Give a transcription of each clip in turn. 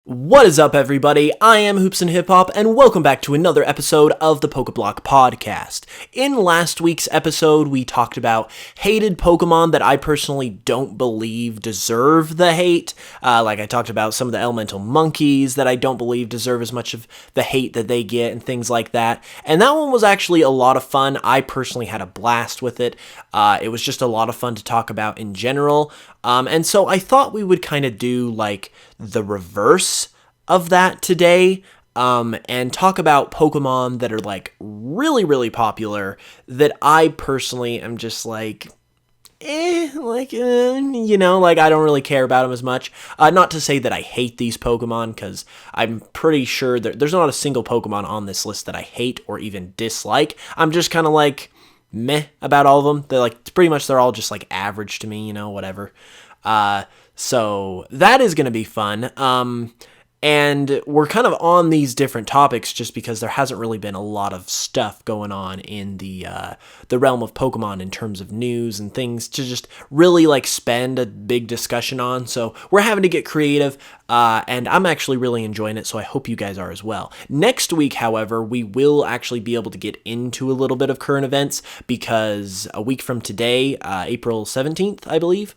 What is up, everybody? I am HoopsandHipHop, and welcome back to another episode of the Pokeblock Podcast. In last week's episode, we talked about hated Pokemon that I personally don't believe deserve the hate. I talked about some of the elemental monkeys that I don't believe deserve as much of the hate that they get and things like that. And that one was actually a lot of fun. I personally had a blast with it. It was just a lot of fun to talk about in general. And so I thought we would kind of do like the reverse of that today, and talk about Pokemon that are like really, really popular that I personally am just I don't really care about them as much. Not to say that I hate these Pokemon, because I'm pretty sure that there's not a single Pokemon on this list that I hate or even dislike. I'm just kind of like meh about all of them. They're all just like average to me, whatever. So that is going to be fun. And we're kind of on these different topics just because there hasn't really been a lot of stuff going on in the realm of Pokemon in terms of news and things to just really spend a big discussion on. So we're having to get creative, and I'm actually really enjoying it, so I hope you guys are as well. Next week, however, we will actually be able to get into a little bit of current events, because a week from today, April 17th, I believe,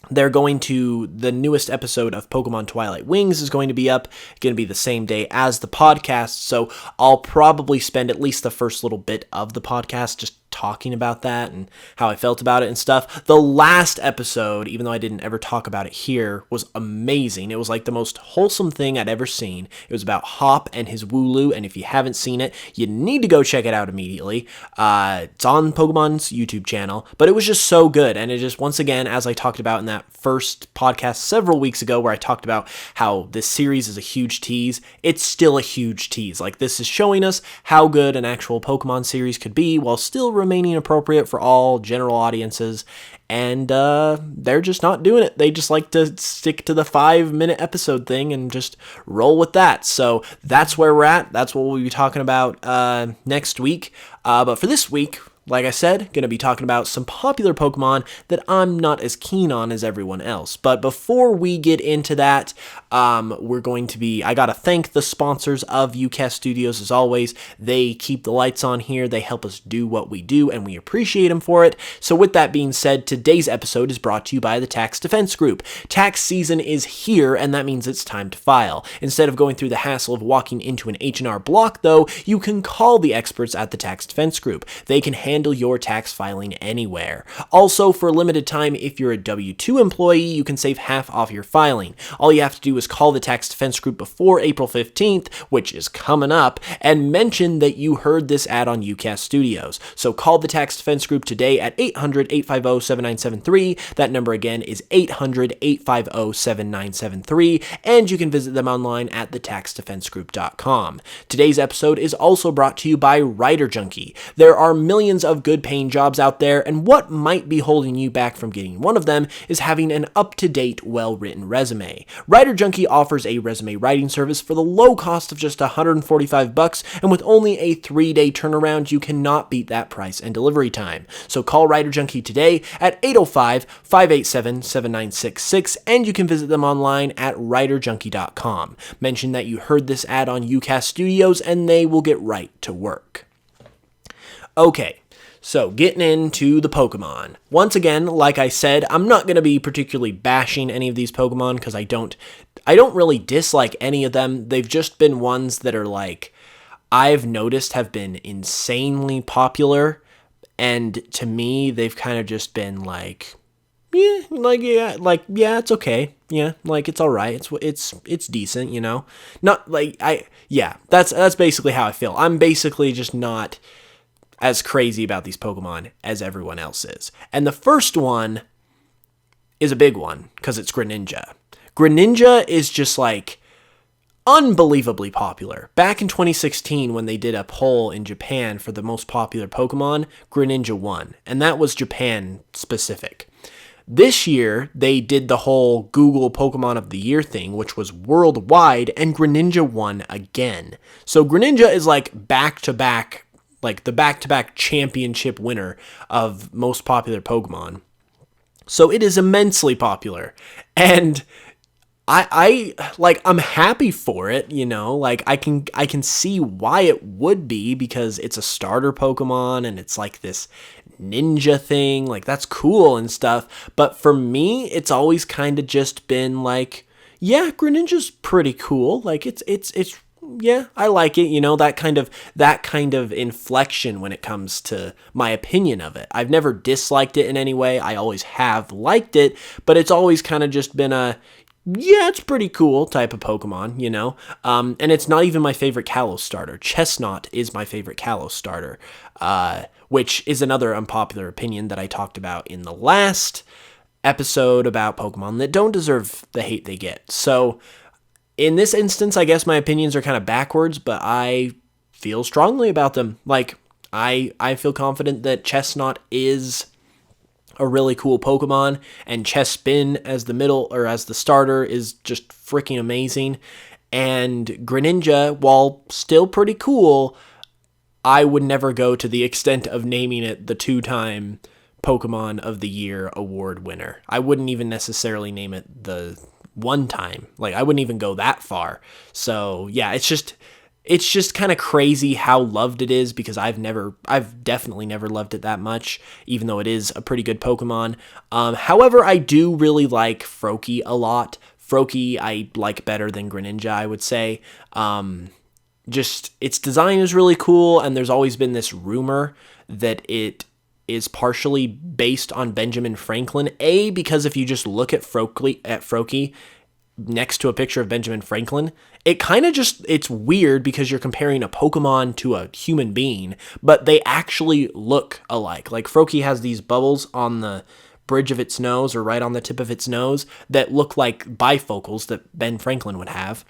the newest episode of Pokemon Twilight Wings is going to be up, going to be the same day as the podcast, so I'll probably spend at least the first little bit of the podcast just talking about that and how I felt about it and stuff. The last episode, even though I didn't ever talk about it here, was amazing. It was like the most wholesome thing I'd ever seen. It was about Hop and his Wooloo, and if you haven't seen it, you need to go check it out immediately. It's on Pokemon's YouTube channel, but it was just so good, and it just, once again, as I talked about in that first podcast several weeks ago where I talked about how this series is a huge tease, it's still a huge tease. This is showing us how good an actual Pokemon series could be while still remaining appropriate for all general audiences, and they're just not doing it. They just like to stick to the 5-minute episode thing and just roll with that. So that's where we're at. That's what we'll be talking about next week. But for this week, like I said, going to be talking about some popular Pokemon that I'm not as keen on as everyone else. But before we get into that, I got to thank the sponsors of UCast Studios as always. They keep the lights on here. They help us do what we do, and we appreciate them for it. So with that being said, today's episode is brought to you by the Tax Defense Group. Tax season is here, and that means it's time to file. Instead of going through the hassle of walking into an H&R Block, though, you can call the experts at the Tax Defense Group. They can handle your tax filing anywhere. Also, for a limited time, if you're a W-2 employee, you can save half off your filing. All you have to do is call the Tax Defense Group before April 15th, which is coming up, and mention that you heard this ad on UCast Studios. So call the Tax Defense Group today at 800-850-7973. That number again is 800-850-7973, and you can visit them online at thetaxdefensegroup.com. Today's episode is also brought to you by Writer Junkie. There are millions of good paying jobs out there, and what might be holding you back from getting one of them is having an up-to-date, well-written resume. Writer Junkie offers a resume writing service for the low cost of just $145, and with only a 3-day turnaround, you cannot beat that price and delivery time. So call Writer Junkie today at 805-587-7966, and you can visit them online at writerjunkie.com. Mention that you heard this ad on UCast Studios, and they will get right to work. Okay, so getting into the Pokemon. Once again, like I said, I'm not going to be particularly bashing any of these Pokemon because I don't really dislike any of them. They've just been ones that are I've noticed have been insanely popular, and to me, they've kind of just been it's okay. Yeah, it's all right. It's decent, Not that's basically how I feel. I'm basically just not as crazy about these Pokemon as everyone else is. And the first one is a big one, because it's Greninja. Greninja is just unbelievably popular. Back in 2016, when they did a poll in Japan for the most popular Pokemon, Greninja won, and that was Japan specific. This year, they did the whole Google Pokemon of the Year thing, which was worldwide, and Greninja won again. So Greninja is back-to-back, the back-to-back championship winner of most popular Pokemon. So it is immensely popular. And I'm happy for it, you know, like I can see why it would be, because it's a starter Pokemon and it's like this ninja thing, like that's cool and stuff. But for me, it's always kind of just been like, yeah, Greninja's pretty cool. Like it's yeah, I like it, you know, that kind of inflection when it comes to my opinion of it. I've never disliked it in any way. I always have liked it, but it's always kind of just been a, yeah, it's pretty cool type of Pokemon, you know? And it's not even my favorite Kalos starter. Chestnut is my favorite Kalos starter, which is another unpopular opinion that I talked about in the last episode about Pokemon that don't deserve the hate they get. So in this instance, I guess my opinions are kind of backwards, but I feel strongly about them. Like, I feel confident that Chestnut is a really cool Pokemon, and Chespin as the middle, or as the starter, is just freaking amazing. And Greninja, while still pretty cool, I would never go to the extent of naming it the 2-time Pokemon of the Year award winner. I wouldn't even necessarily name it the 1-time. Like, I wouldn't even go that far. So yeah, it's just kind of crazy how loved it is, because I've definitely never loved it that much, even though it is a pretty good Pokemon. However, I do really like Froakie a lot. Froakie I like better than Greninja, I would say. Just its design is really cool, and there's always been this rumor that it is partially based on Benjamin Franklin. Because if you just look at Froakie next to a picture of Benjamin Franklin, it kind of just, it's weird because you're comparing a Pokemon to a human being, but they actually look alike. Like, Froakie has these bubbles on the bridge of its nose, or right on the tip of its nose, that look like bifocals that Ben Franklin would have.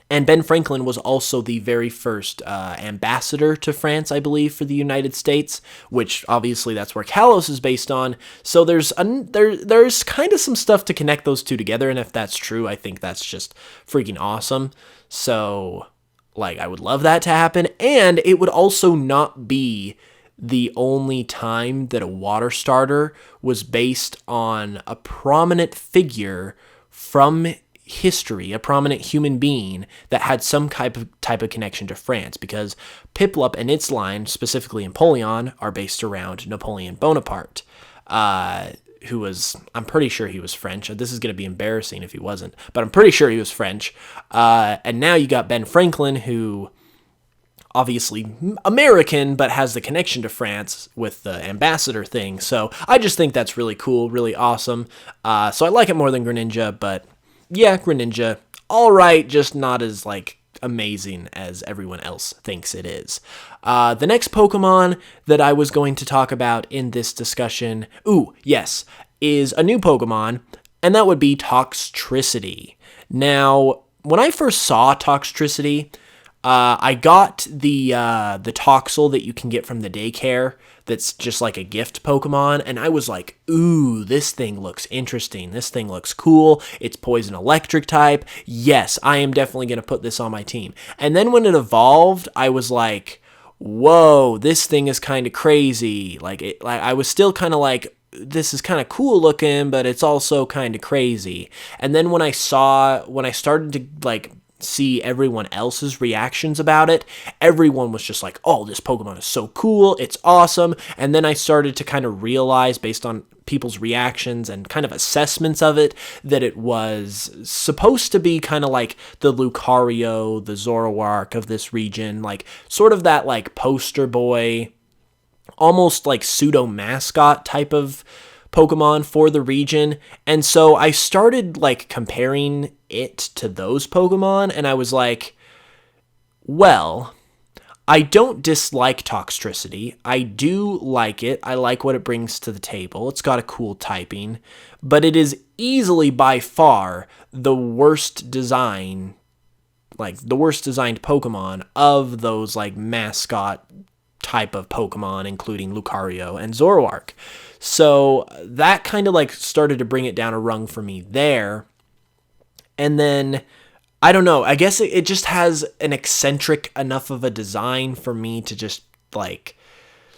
And Ben Franklin was also the very first ambassador to France, I believe, for the United States, which obviously that's where Kalos is based on. So there's kind of some stuff to connect those two together, and if that's true, I think that's just freaking awesome. So, like, I would love that to happen, and it would also not be the only time that a water starter was based on a prominent figure from history, a prominent human being that had some type of connection to France, because Piplup and its line, specifically Empoleon, are based around Napoleon Bonaparte, who was, I'm pretty sure he was French. This is going to be embarrassing if he wasn't, but I'm pretty sure he was French. And now you got Ben Franklin, who obviously American, but has the connection to France with the ambassador thing. So I just think that's really cool, really awesome. So I like it more than Greninja, but yeah, Greninja, all right, just not as, like, amazing as everyone else thinks it is. The next Pokemon that I was going to talk about in this discussion, is a new Pokemon, and that would be Toxtricity. Now, when I first saw Toxtricity, I got the Toxel that you can get from the daycare that's just like a gift Pokemon, and I was like, ooh, this thing looks interesting. This thing looks cool. It's poison electric type. Yes, I am definitely going to put this on my team. And then when it evolved, I was like, whoa, this thing is kind of crazy. Like I was still kind of like, this is kind of cool looking, but it's also kind of crazy. And then when I started to, like, see everyone else's reactions about it, everyone was just like, oh, this Pokemon is so cool, it's awesome. And then I started to kind of realize, based on people's reactions and kind of assessments of it, that it was supposed to be kind of like the Lucario, the Zoroark of this region, like sort of that, like, poster boy, almost like pseudo mascot type of Pokemon for the region. And so I started, like, comparing it to those Pokemon, and I was like, well, I don't dislike Toxtricity. I do like it. I like what it brings to the table. It's got a cool typing, but it is easily by far the worst designed Pokemon of those, like, mascot type of Pokemon, including Lucario and Zoroark. So that kind of, like, started to bring it down a rung for me there. And then, I don't know, I guess it just has an eccentric enough of a design for me to just, like,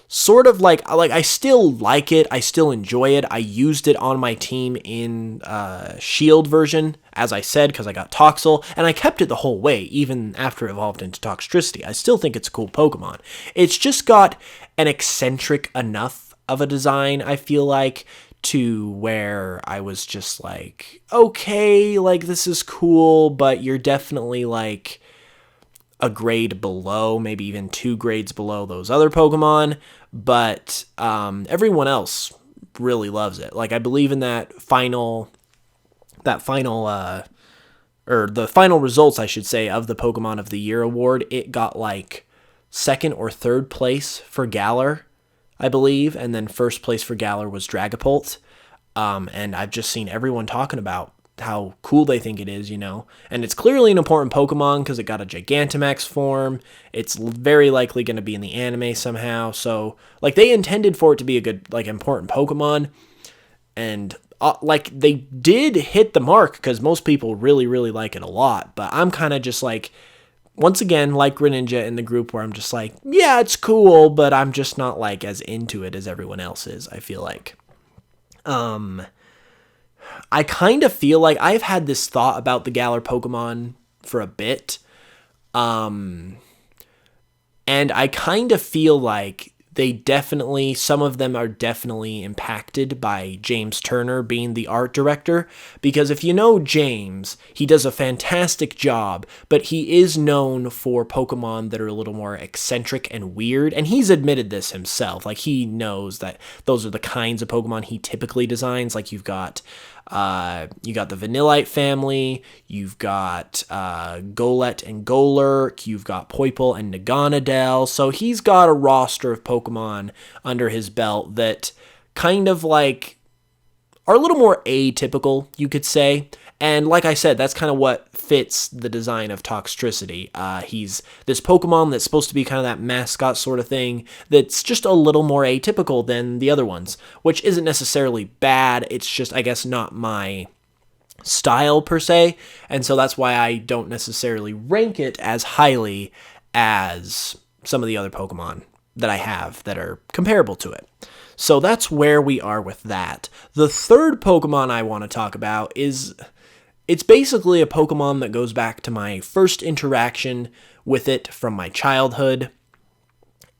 sort of like I still like it. I still enjoy it. I used it on my team in Shield version as I said, because I got Toxel, and I kept it the whole way, even after it evolved into Toxtricity. I still think it's a cool Pokemon. It's just got an eccentric enough of a design, I feel like, to where I was just like, okay, like, this is cool, but you're definitely, like, a grade below, maybe even 2 grades below those other Pokemon, but everyone else really loves it. Like, I believe in the final results, I should say, of the Pokemon of the Year award. It got, like, 2nd or 3rd place for Galar, I believe, and then 1st place for Galar was Dragapult. And I've just seen everyone talking about how cool they think it is, and it's clearly an important Pokemon because it got a Gigantamax form. It's very likely going to be in the anime somehow, so, like, they intended for it to be a good, like, important Pokemon, and, like, they did hit the mark because most people really, really like it a lot, but I'm kind of just, like, once again, like Greninja in the group, where I'm just like, yeah, it's cool, but I'm just not, like, as into it as everyone else is, I feel like. I kind of feel like I've had this thought about the Galar Pokemon for a bit. And I kind of feel like some of them are definitely impacted by James Turner being the art director, because if you know James, he does a fantastic job, but he is known for Pokemon that are a little more eccentric and weird, and he's admitted this himself. Like, he knows that those are the kinds of Pokemon he typically designs. Like, you've got the Vanillite family, you've got Golett and Golurk, you've got Poipole and Naganadel, so he's got a roster of Pokemon under his belt that kind of, like, are a little more atypical, you could say. And like I said, that's kind of what fits the design of Toxtricity. He's this Pokemon that's supposed to be kind of that mascot sort of thing that's just a little more atypical than the other ones, which isn't necessarily bad. It's just, I guess, not my style per se. And so that's why I don't necessarily rank it as highly as some of the other Pokemon that I have that are comparable to it. So that's where we are with that. The third Pokemon I want to talk about it's basically a Pokemon that goes back to my first interaction with it from my childhood.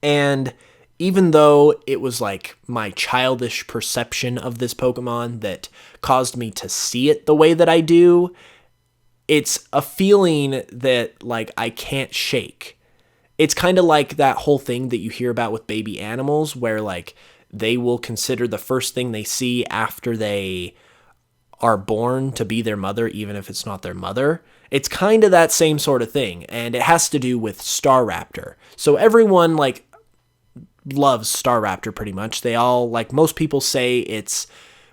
And even though it was like my childish perception of this Pokemon that caused me to see it the way that I do, it's a feeling that, like, I can't shake. It's kind of like that whole thing that you hear about with baby animals where, like, they will consider the first thing they see after they are born to be their mother, even if it's not their mother. It's kind of that same sort of thing, and it has to do with Staraptor. So everyone, like, loves Staraptor pretty much. They all, like, most people say it's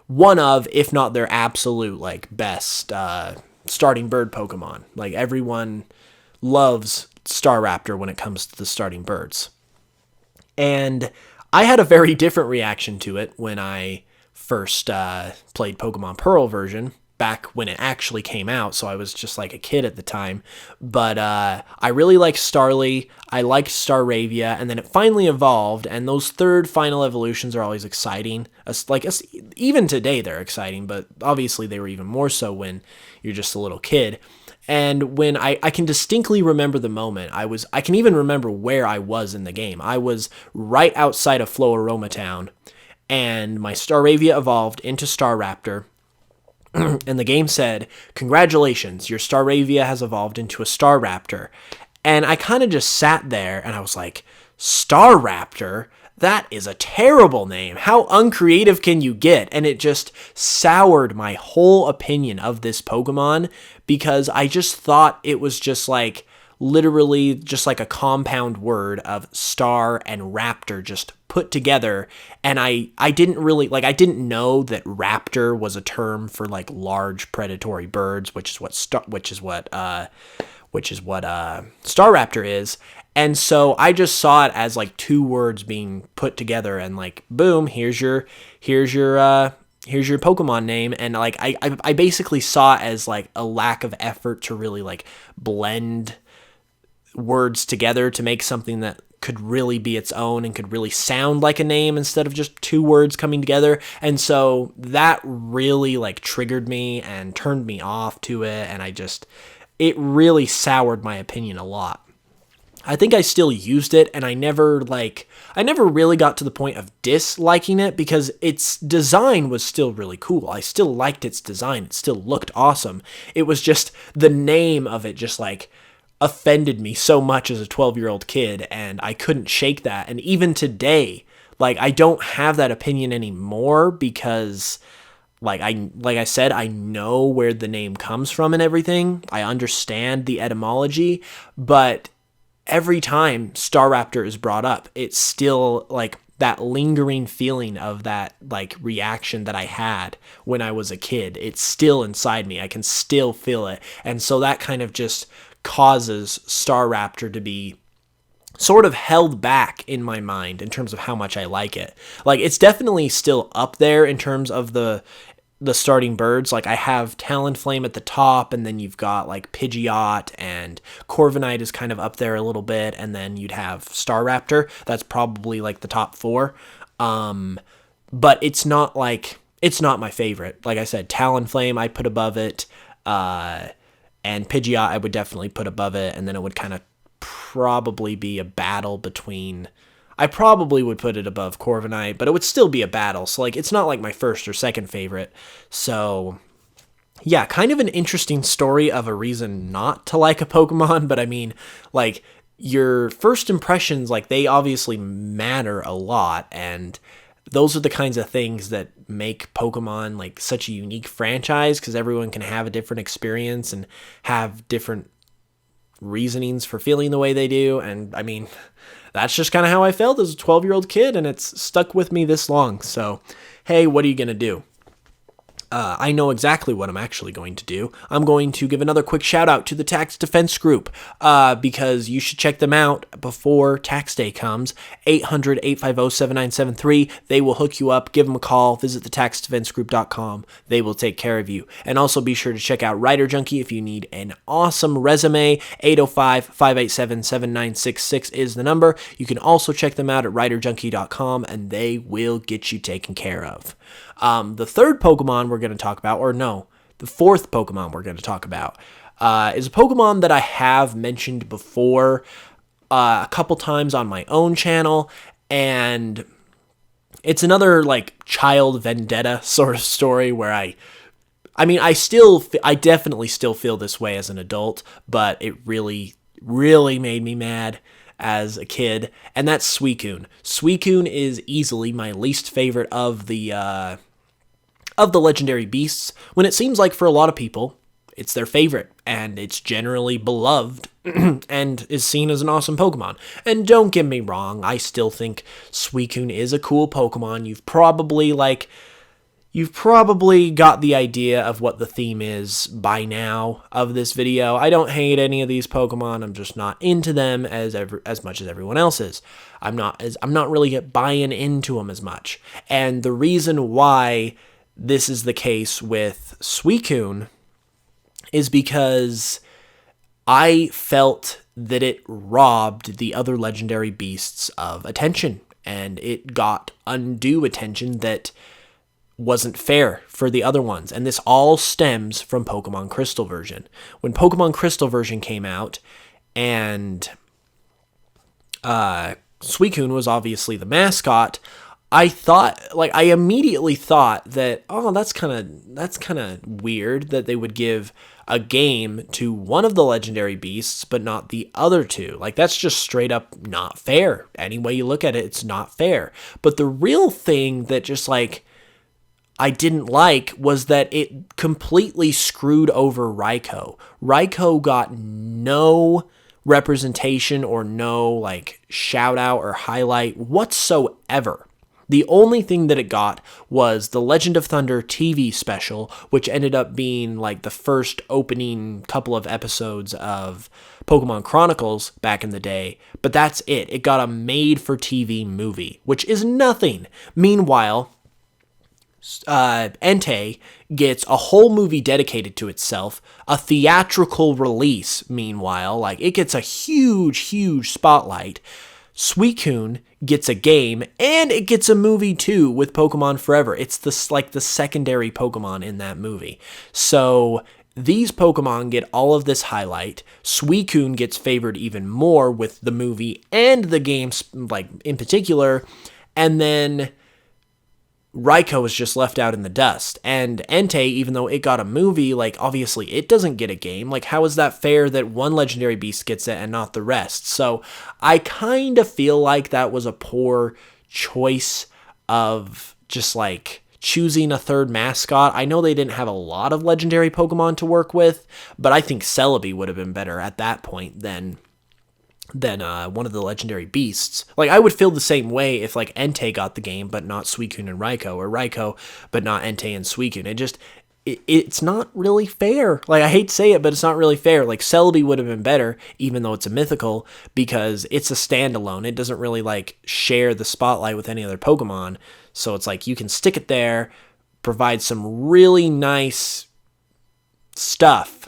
one of, if not their absolute, like, best starting bird Pokemon. Like, everyone loves Staraptor when it comes to the starting birds. And I had a very different reaction to it when I first played Pokemon Pearl version, back when it actually came out, so I was just like a kid at the time. But I really liked Starly, I liked Staravia, and then it finally evolved, and those third final evolutions are always exciting. Even today they're exciting, but obviously they were even more so when you're just a little kid. And when I can distinctly remember the moment, I can even remember where I was in the game. I was right outside of Floaroma Town, and my Staravia evolved into Staraptor, and the game said, "Congratulations, your Staravia has evolved into a Staraptor." And I kind of just sat there, and I was like, Staraptor? That is a terrible name. How uncreative can you get? And it just soured my whole opinion of this Pokemon, because I just thought it was just like, literally just like a compound word of star and raptor just put together. And I didn't really, like, I didn't know that raptor was a term for, like, large predatory birds, which is what Staraptor is. And so I just saw it as, like, two words being put together, and, like, boom, here's your Pokemon name. And, like, I basically saw it as, like, a lack of effort to really, like, blend words together to make something that could really be its own and could really sound like a name instead of just two words coming together. And so that really like triggered me and turned me off to it. And it really soured my opinion a lot. I think I still used it, and I never really got to the point of disliking it because its design was still really cool. I still liked its design. It still looked awesome. It was just the name of it just like offended me so much as a 12-year-old kid, and I couldn't shake that. And even today, like, I don't have that opinion anymore because like I said, I know where the name comes from and everything. I understand the etymology, but every time Staraptor is brought up, it's still like that lingering feeling of that like reaction that I had when I was a kid. It's still inside me. I can still feel it. And so that kind of just causes Staraptor to be sort of held back in my mind in terms of how much I like it. Like, it's definitely still up there in terms of the starting birds. Like, I have Talonflame at the top, and then you've got like Pidgeot, and Corviknight is kind of up there a little bit, and then you'd have Staraptor. That's probably like the top 4. But it's not my favorite. Like I said, Talonflame I put above it, and Pidgeot I would definitely put above it, and then it would kind of probably be a battle between... I probably would put it above Corviknight, but it would still be a battle. So, like, it's not like my first or second favorite. So, yeah, kind of an interesting story of a reason not to like a Pokemon. But I mean, like, your first impressions, like, they obviously matter a lot. And those are the kinds of things that make Pokemon, like, such a unique franchise, because everyone can have a different experience and have different reasonings for feeling the way they do. And I mean, that's just kind of how I felt as a 12-year-old kid, and it's stuck with me this long. So, hey, what are you going to do? I know exactly what I'm actually going to do. I'm going to give another quick shout out to the Tax Defense Group, because you should check them out before tax day comes. 800-850-7973. They will hook you up. Give them a call. Visit thetaxdefensegroup.com. They will take care of you. And also be sure to check out Writer Junkie if you need an awesome resume. 805-587-7966 is the number. You can also check them out at writerjunkie.com, and they will get you taken care of. The third Pokemon we're going to talk about, the fourth Pokemon we're going to talk about, is a Pokemon that I have mentioned before a couple times on my own channel, and it's another like child vendetta sort of story where I definitely still feel this way as an adult, but it really, really made me mad as a kid, and that's Suicune. Suicune is easily my least favorite of the legendary beasts, when it seems like for a lot of people, it's their favorite, and it's generally beloved, and is seen as an awesome Pokemon. And don't get me wrong, I still think Suicune is a cool Pokemon. You've probably got the idea of what the theme is by now of this video. I don't hate any of these Pokemon. I'm just not into them as much as everyone else is. I'm not really buying into them as much. And the reason why this is the case with Suicune is because I felt that it robbed the other legendary beasts of attention, and it got undue attention that wasn't fair for the other ones. And this all stems from Pokemon Crystal version. When Pokemon Crystal version came out, and Suicune was obviously the mascot, I immediately thought that, that's kind of weird that they would give a game to one of the legendary beasts, but not the other two. Like, that's just straight up not fair. Any way you look at it, it's not fair. But the real thing that just like I didn't like was that it completely screwed over Raikou. Raikou got no representation or no like shout out or highlight whatsoever. The only thing that it got was the Legend of Thunder TV special, which ended up being like the first opening couple of episodes of Pokemon Chronicles back in the day. But that's it. It got a made-for-TV movie, which is nothing. Meanwhile, Entei gets a whole movie dedicated to itself, a theatrical release, meanwhile. Like, it gets a huge, huge spotlight. Suicune gets a game, and it gets a movie too with Pokemon Forever. It's the secondary Pokemon in that movie. So these Pokemon get all of this highlight. Suicune gets favored even more with the movie and the games, like in particular, and then Raikou is just left out in the dust. And Entei, even though it got a movie, like, obviously it doesn't get a game. Like, how is that fair that one legendary beast gets it and not the rest? So I kind of feel like that was a poor choice of just, like, choosing a third mascot. I know they didn't have a lot of legendary Pokemon to work with, but I think Celebi would have been better at that point than one of the legendary beasts. Like, I would feel the same way if, like, Entei got the game, but not Suicune and Raikou, or Raikou, but not Entei and Suicune. It's not really fair. Like, I hate to say it, but it's not really fair. Like, Celebi would have been better, even though it's a mythical, because it's a standalone. It doesn't really, like, share the spotlight with any other Pokemon. So it's like, you can stick it there, provide some really nice stuff,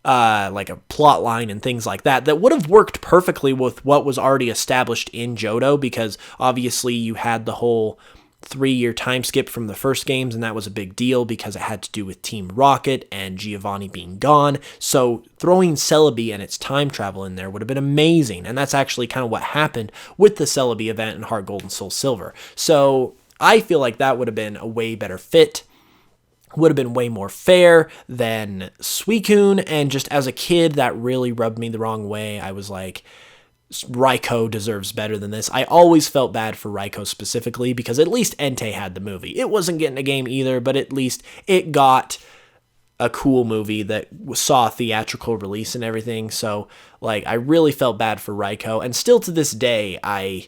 like a plot line and things like that would have worked perfectly with what was already established in Johto, because obviously you had the whole 3-year time skip from the first games, and that was a big deal because it had to do with Team Rocket and Giovanni being gone. So throwing Celebi and its time travel in there would have been amazing, and that's actually kind of what happened with the Celebi event in Heart Gold and Soul Silver. So I feel like that would have been a way better fit. Would have been way more fair than Suicune, and just as a kid, that really rubbed me the wrong way. I was like, Raikou deserves better than this. I always felt bad for Raikou specifically, because at least Entei had the movie. It wasn't getting a game either, but at least it got a cool movie that saw a theatrical release and everything. So, like, I really felt bad for Raikou, and still to this day, I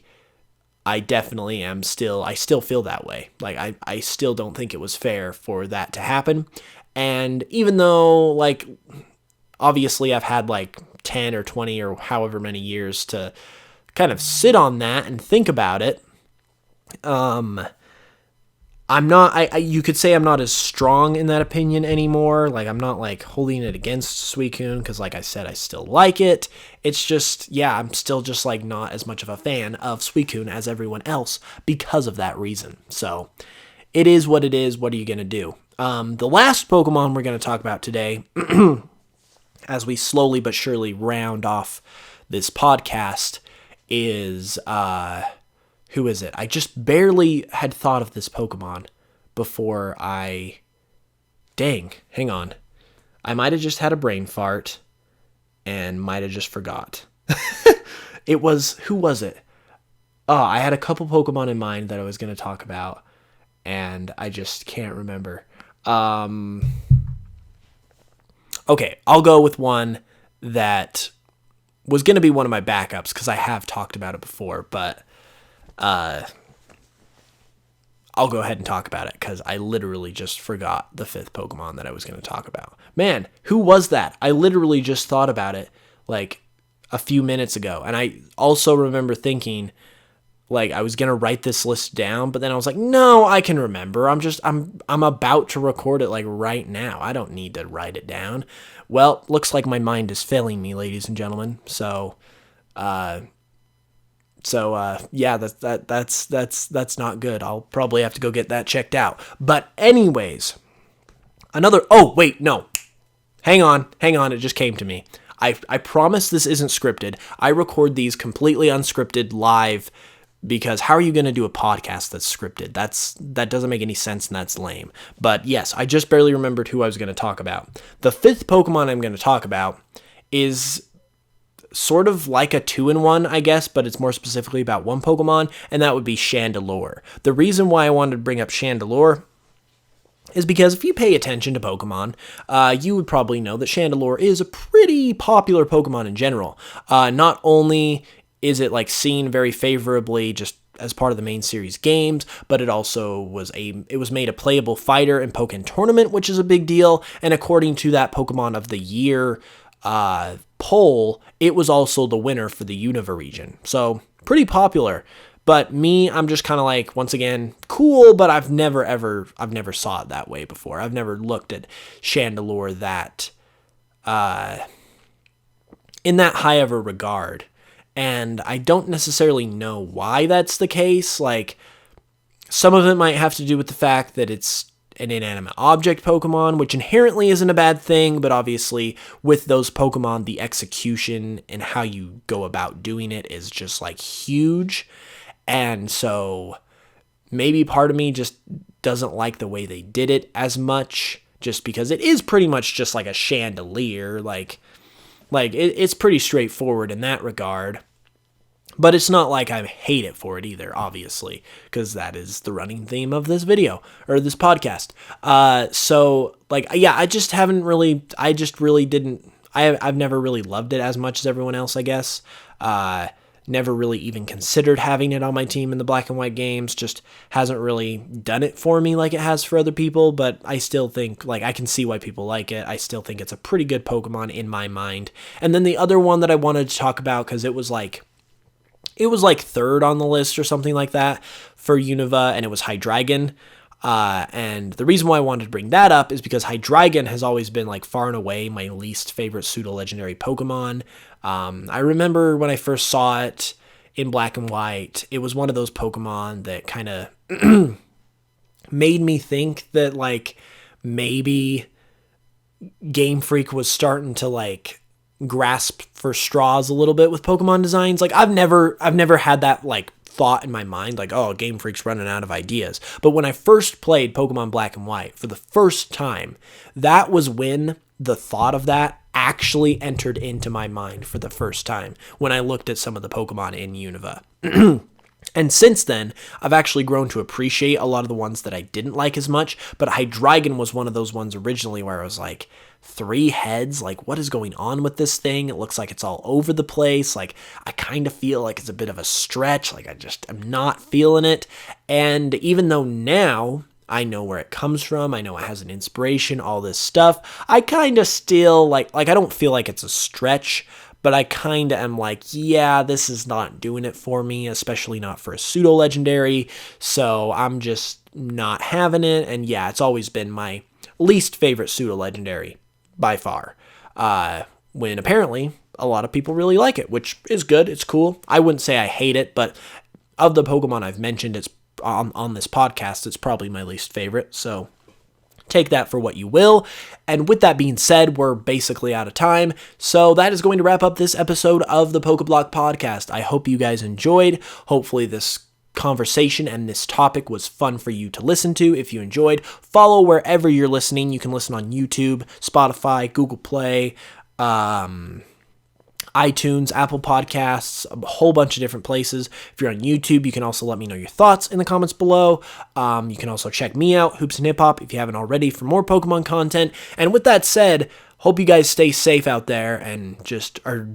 definitely am I still feel that way. Like, I still don't think it was fair for that to happen. And even though, like, obviously I've had like 10 or 20 or however many years to kind of sit on that and think about it, I'm not, you could say I'm not as strong in that opinion anymore. Like, I'm not like holding it against Suicune, because like I said, I still like it. It's just, yeah, I'm still just like not as much of a fan of Suicune as everyone else because of that reason. So it is what it is. What are you going to do? The last Pokemon we're going to talk about today, as we slowly but surely round off this podcast, is, who is it? I just barely had thought of this Pokemon before Dang, hang on. I might have just had a brain fart and might have just forgot. Who was it? Oh, I had a couple Pokemon in mind that I was going to talk about, and I just can't remember. Okay, I'll go with one that was going to be one of my backups, because I have talked about it before, but I'll go ahead and talk about it, because I literally just forgot the 5th Pokemon that I was going to talk about. Man, who was that? I literally just thought about it like a few minutes ago, and I also remember thinking, like, I was going to write this list down, but then I was like, no, I can remember. I'm about to record it, like, right now. I don't need to write it down. Well, looks like my mind is failing me, ladies and gentlemen. So, yeah, that's not good. I'll probably have to go get that checked out. But anyways, oh, wait, no. Hang on. It just came to me. I promise this isn't scripted. I record these completely unscripted live, because how are you going to do a podcast that's scripted? That doesn't make any sense, and that's lame. But yes, I just barely remembered who I was going to talk about. The 5th Pokemon I'm going to talk about is sort of like a 2-in-1, I guess, but it's more specifically about one Pokemon, and that would be Chandelure. The reason why I wanted to bring up Chandelure is because if you pay attention to Pokemon, you would probably know that Chandelure is a pretty popular Pokemon in general. Not only is it like seen very favorably just as part of the main series games, but it also was made a playable fighter in Pokken Tournament, which is a big deal. And according to that Pokemon of the Year poll, it was also the winner for the Unova region. So pretty popular. But me, I'm just kind of like, once again, cool, but I've never saw it that way before. I've never looked at Chandelure in that high of a regard. And I don't necessarily know why that's the case. Like, some of it might have to do with the fact that it's an inanimate object Pokemon, which inherently isn't a bad thing, but obviously with those Pokemon, the execution and how you go about doing it is just like huge. And so maybe part of me just doesn't like the way they did it as much, just because it is pretty much just like a Chandelure. Like it's pretty straightforward in that regard. But it's not like I hate it for it either, obviously, because that is the running theme of this video, or this podcast. So, like, yeah, I've never really loved it as much as everyone else, I guess. Never really even considered having it on my team in the black and white games, just hasn't really done it for me like it has for other people, but I still think, like, I can see why people like it. I still think it's a pretty good Pokemon in my mind. And then the other one that I wanted to talk about, because it was like third on the list or something like that for Unova, and it was Hydreigon. And the reason why I wanted to bring that up is because Hydreigon has always been like far and away my least favorite pseudo-legendary Pokemon. I remember when I first saw it in black and white, it was one of those Pokemon that kind of made me think that like maybe Game Freak was starting to like grasp for straws a little bit with Pokemon designs. Like I've never had that like thought in my mind, like, oh, Game Freak's running out of ideas. But when I first played Pokemon Black and White for the first time, that was when the thought of that actually entered into my mind for the first time, when I looked at some of the Pokemon in Unova. And since then, I've actually grown to appreciate a lot of the ones that I didn't like as much, but Hydreigon was one of those ones originally where I was like, 3 heads, like what is going on with this thing? It looks like it's all over the place. Like I kind of feel like it's a bit of a stretch. Like I'm not feeling it. And even though now I know where it comes from, I know it has an inspiration, all this stuff, I kind of still like I don't feel like it's a stretch, but I kind of am like, yeah, this is not doing it for me, especially not for a pseudo-legendary, so I'm just not having it, and yeah, it's always been my least favorite pseudo-legendary, by far, when apparently a lot of people really like it, which is good, it's cool. I wouldn't say I hate it, but of the Pokemon I've mentioned, it's on this podcast, it's probably my least favorite, so take that for what you will. And with that being said, we're basically out of time. So that is going to wrap up this episode of the Pokeblock Podcast. I hope you guys enjoyed. Hopefully this conversation and this topic was fun for you to listen to. If you enjoyed, follow wherever you're listening. You can listen on YouTube, Spotify, Google Play, iTunes, Apple Podcasts, a whole bunch of different places. If you're on YouTube, you can also let me know your thoughts in the comments below. You can also check me out, Hoops and Hip Hop, if you haven't already, for more Pokemon content. And with that said, hope you guys stay safe out there and just are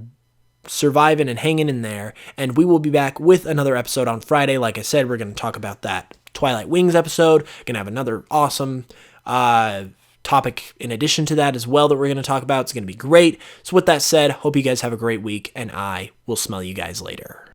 surviving and hanging in there. And we will be back with another episode on Friday. Like I said, we're going to talk about that Twilight Wings episode. Going to have another awesome topic in addition to that as well that we're going to talk about. It's going to be great. So with that said, hope you guys have a great week, and I will smell you guys later.